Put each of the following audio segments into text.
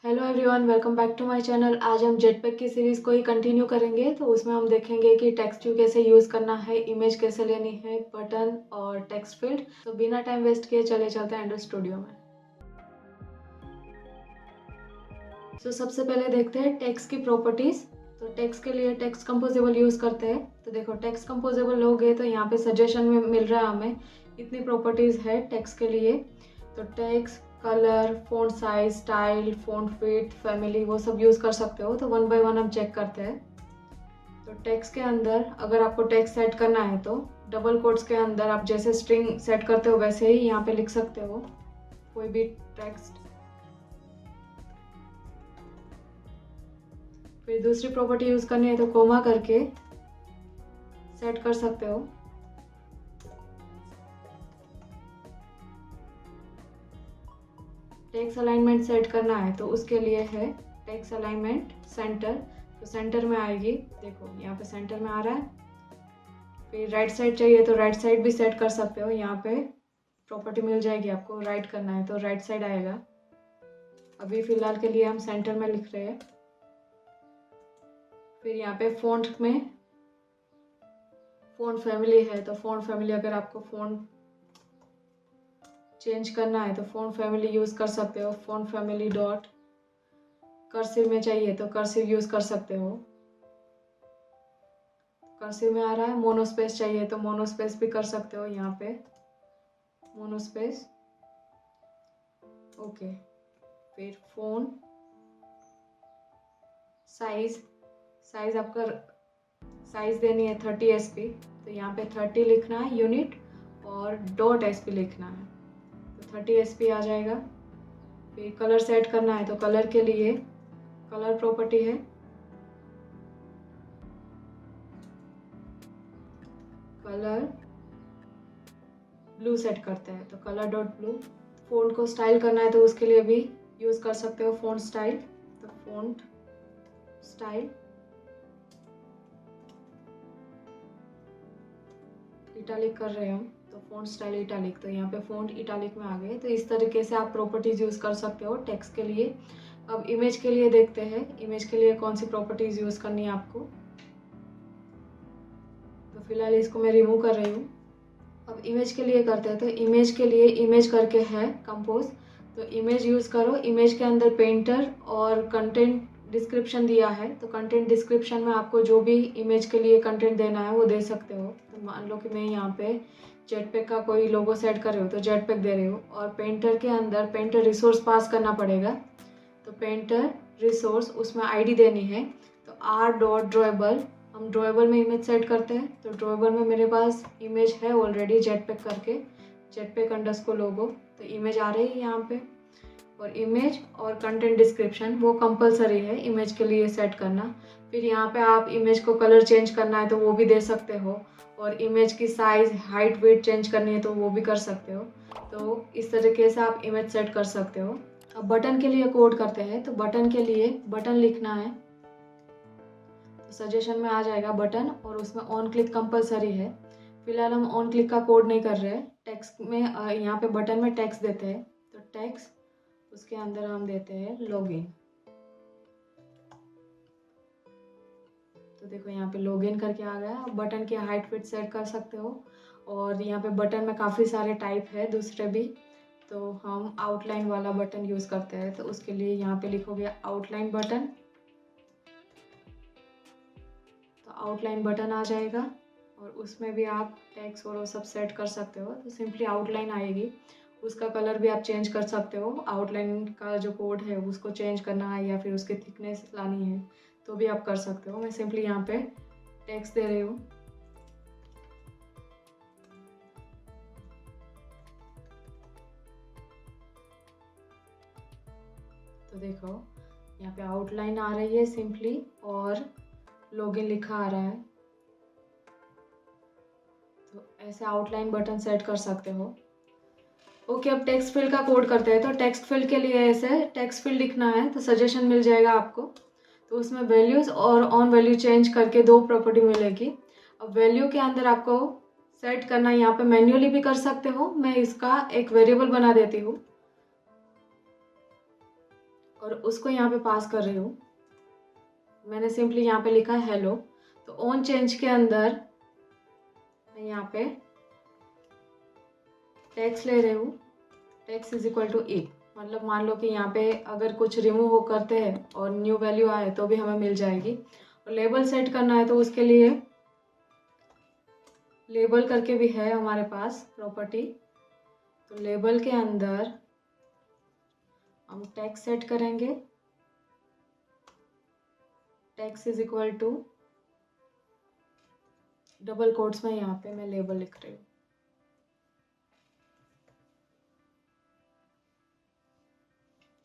Hello everyone, welcome back to my channel. आज हम jetpack की सीरीज़ को ही कंटिन्यू करेंगे। तो उसमें हम देखेंगे कि टेक्स्ट व्यू कैसे यूज़ करना है, इमेज कैसे लेनी है, बटन और टेक्स्ट फील्ड। तो बिना टाइम वेस्ट किए चले चलते हैं एंड्रॉइड स्टूडियो में। तो सबसे पहले देखते हैं टेक्स्ट की प्रॉपर्टीज़। तो टेक्स्ट के लिए टेक्स्ट कंपोजेबल यूज़ करते हैं। तो देखो, टेक्स्ट कंपोजेबल लोगे तो यहाँ पे सजेशन में मिल रहा है हमें इतनी प्रॉपर्टीज़ है टेक्स्ट के लिए। तो text, colour, font size, style, font fit, family, वो सब यूज़ कर सकते हो। तो वन बाय वन हम चेक करते हैं। तो टेक्स्ट के अंदर अगर आपको टेक्स्ट सेट करना है तो डबल कोट्स के अंदर आप जैसे स्ट्रिंग सेट करते हो वैसे ही यहाँ पे लिख सकते हो कोई भी टेक्स्ट। फिर दूसरी प्रॉपर्टी यूज़ करनी है तो कोमा करके सेट कर सकते हो। टेक्स्ट अलाइनमेंट सेट करना है तो उसके लिए है टेक्स्ट अलाइनमेंट सेंटर। तो सेंटर में आएगी, देखो यहाँ पे सेंटर में आ रहा है। फिर राइट साइड चाहिए तो राइट साइड भी सेट कर सकते हो। यहाँ पे प्रॉपर्टी मिल जाएगी, आपको राइट करना है तो राइट साइड आएगा। अभी फिलहाल के लिए हम सेंटर में लिख रहे हैं। फिर यहाँ पे फ़ॉन्ट में फ़ॉन्ट फैमिली है तो फ़ॉन्ट फैमिली, अगर आपको फ़ॉन्ट चेंज करना है तो फ़ॉन्ट फैमिली यूज़ कर सकते हो। फ़ॉन्ट फैमिली डॉट, कर्सिव में चाहिए तो कर्सिव यूज़ कर सकते हो। कर्सिव में आ रहा है। मोनोस्पेस चाहिए तो मोनोस्पेस भी कर सकते हो, यहाँ पे मोनोस्पेस। ओके। फिर फ़ॉन्ट साइज आपका साइज देनी है 30 SP। तो यहाँ पे 30 लिखना है यूनिट और डॉट SP लिखना है। तो 30 SP आ जाएगा। फिर कलर सेट करना है तो कलर के लिए कलर प्रॉपर्टी है, कलर ब्लू सेट करते हैं तो कलर डॉट ब्लू। फ़ॉन्ट को स्टाइल करना है तो उसके लिए भी यूज़ कर सकते हो फ़ॉन्ट स्टाइल। तो फ़ॉन्ट स्टाइल इटालिक कर रहे हैं हम तो फ़ॉन्ट स्टाइल इटालिक। तो यहाँ पे फ़ॉन्ट इटालिक में आ गए। तो इस तरीके से आप प्रॉपर्टीज़ यूज़ कर सकते हो टेक्स्ट के लिए। अब इमेज के लिए देखते हैं, इमेज के लिए कौन सी प्रॉपर्टीज़ यूज़ करनी है आपको। तो फिलहाल इसको मैं रिमूव कर रही हूँ। अब इमेज के लिए करते हैं। तो इमेज के लिए इमेज करके है कंपोज। तो इमेज यूज़ करो। इमेज के अंदर पेंटर और कंटेंट डिस्क्रिप्शन दिया है। तो कंटेंट डिस्क्रिप्शन में आपको जो भी इमेज के लिए कंटेंट देना है वो दे सकते हो। तो मान लो कि मैं यहाँ पे जेटपैक का कोई लोगो सेट कर रही हूँ तो जेटपैक दे रही हूँ। और पेंटर के अंदर पेंटर रिसोर्स पास करना पड़ेगा। तो पेंटर रिसोर्स, उसमें आईडी देनी है। तो r.drawable, हम ड्रॉएबल में इमेज सेट करते हैं। तो ड्रॉएबल में मेरे पास इमेज है ऑलरेडी जेटपैक करके, जेटपैक अंडरस्कोर लोगो। तो इमेज आ रही है यहाँ पे। और इमेज और कंटेंट डिस्क्रिप्शन वो कंपलसरी है इमेज के लिए सेट करना। फिर यहाँ पे आप इमेज को कलर चेंज करना है तो वो भी दे सकते हो। और इमेज की साइज, हाइट, वेट चेंज करनी है तो वो भी कर सकते हो। तो इस तरीके से आप इमेज सेट कर सकते हो। अब बटन के लिए कोड करते हैं। तो बटन के लिए बटन लिखना है तो सजेशन में आ जाएगा बटन, और उसमें ऑन क्लिक कंपलसरी है। फिलहाल हम ऑन क्लिक का कोड नहीं कर रहे हैं। टेक्स्ट में यहाँ पे बटन में टेक्स्ट देते हैं। तो टेक्स्ट, उसके अंदर हम देते हैं लॉगिन। तो देखो यहाँ पे लॉगिन करके आ गया। अब बटन की हाइट फिट सेट कर सकते हो। और यहाँ पे बटन में काफ़ी सारे टाइप है दूसरे भी। तो हम आउटलाइन वाला बटन यूज़ करते हैं। तो उसके लिए यहाँ पे लिखोगे आउटलाइन बटन। तो आउटलाइन बटन आ जाएगा। और उसमें भी आप टेक्स्ट और वो सब सेट कर सकते हो। तो सिंपली आउटलाइन आएगी, उसका कलर भी आप चेंज कर सकते हो। आउटलाइन का जो कोड है उसको चेंज करना है या फिर उसकी थिकनेस लानी है तो भी आप कर सकते हो। मैं सिंपली यहाँ पे टेक्स्ट दे रही हूँ। तो देखो यहाँ पे आउटलाइन आ रही है सिंपली, और लॉगिन लिखा आ रहा है। तो ऐसे आउटलाइन बटन सेट कर सकते हो। ओके, अब टेक्स्ट फील्ड का कोड करते हैं। तो टेक्स्ट फील्ड के लिए ऐसे टेक्स्ट फील्ड लिखना है तो सजेशन मिल जाएगा आपको। तो उसमें वैल्यूज़ और ऑन वैल्यू चेंज करके दो प्रॉपर्टी मिलेगी। अब वैल्यू के अंदर आपको सेट करना, यहाँ पे मैन्युअली भी कर सकते हो। मैं इसका एक वेरिएबल बना देती हूँ। और उसको यहाँ पे पास कर रही हूँ। मैंने सिंपली यहाँ पे लिखा है हेलो। तो ऑन चेंज के अंदर मैं यहाँ पे टेक्स्ट ले रही हूँ, टेक्स्ट इज इक्वल टू ई। मतलब मान लो कि यहाँ पे अगर कुछ रिमूव हो करते हैं और न्यू वैल्यू आए तो भी हमें मिल जाएगी। और लेबल सेट करना है तो उसके लिए लेबल करके भी है हमारे पास प्रॉपर्टी। तो लेबल के अंदर हम टेक्स्ट सेट करेंगे, text is equal to double quotes में यहाँ पे मैं लेबल लिख रही हूँ।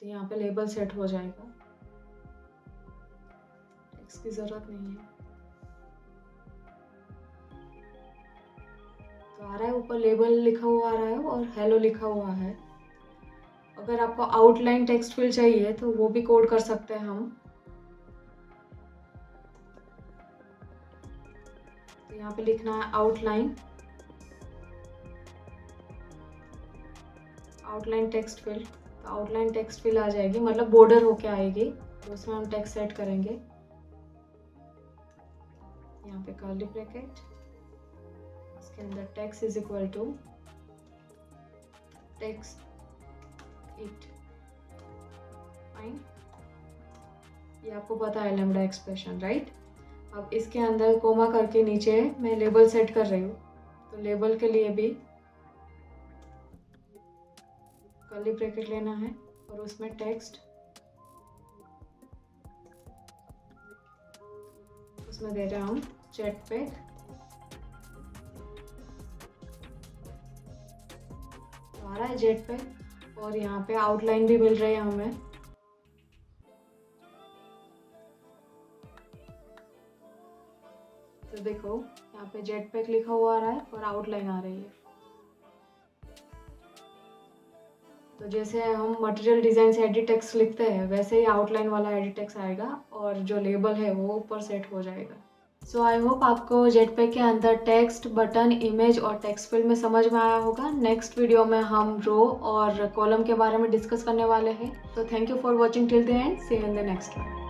तो यहाँ पे लेबल सेट हो जाएगा, टेक्स्ट की जरूरत नहीं है। तो आ रहा है ऊपर लेबल लिखा हुआ आ रहा है और हेलो लिखा हुआ है। अगर आपको आउटलाइन टेक्स्ट फिल चाहिए तो वो भी कोड कर सकते हैं हम। तो यहाँ पे लिखना है आउटलाइन, आउटलाइन टेक्स्ट फिल। तो आउटलाइन टेक्स्ट फिल आ जाएगी, मतलब बॉर्डर होके आएगी। तो उसमें हम टेक्स्ट सेट करेंगे, यहाँ पे कर्ली ब्रैकेट, इसके अंदर text is equal to text it fine. ये आपको पता है लैम्डा एक्सप्रेशन, राइट। अब इसके अंदर कोमा करके नीचे मैं लेबल सेट कर रही हूँ। तो लेबल के लिए भी कर्ली ब्रैकेट लेना है और उसमें टेक्स्ट, उसमें दे रहे हैं हम जेटपैक। तो आ रहा है जेटपैक और यहाँ पे आउटलाइन भी मिल रही है हमें। तो देखो यहाँ पे जेटपैक लिखा हुआ आ रहा है और आउटलाइन आ रही है। तो जैसे हम मटेरियल डिज़ाइन से एडिट टेक्स्ट लिखते हैं वैसे ही आउटलाइन वाला एडिट टेक्स्ट आएगा और जो लेबल है वो ऊपर सेट हो जाएगा। सो आई होप आपको जेटपैक के अंदर टेक्स्ट, बटन, इमेज और टेक्स्ट फील्ड में समझ में आया होगा। नेक्स्ट वीडियो में हम रो और कॉलम के बारे में डिस्कस करने वाले हैं। तो thank you for watching till the end, see you in the next one.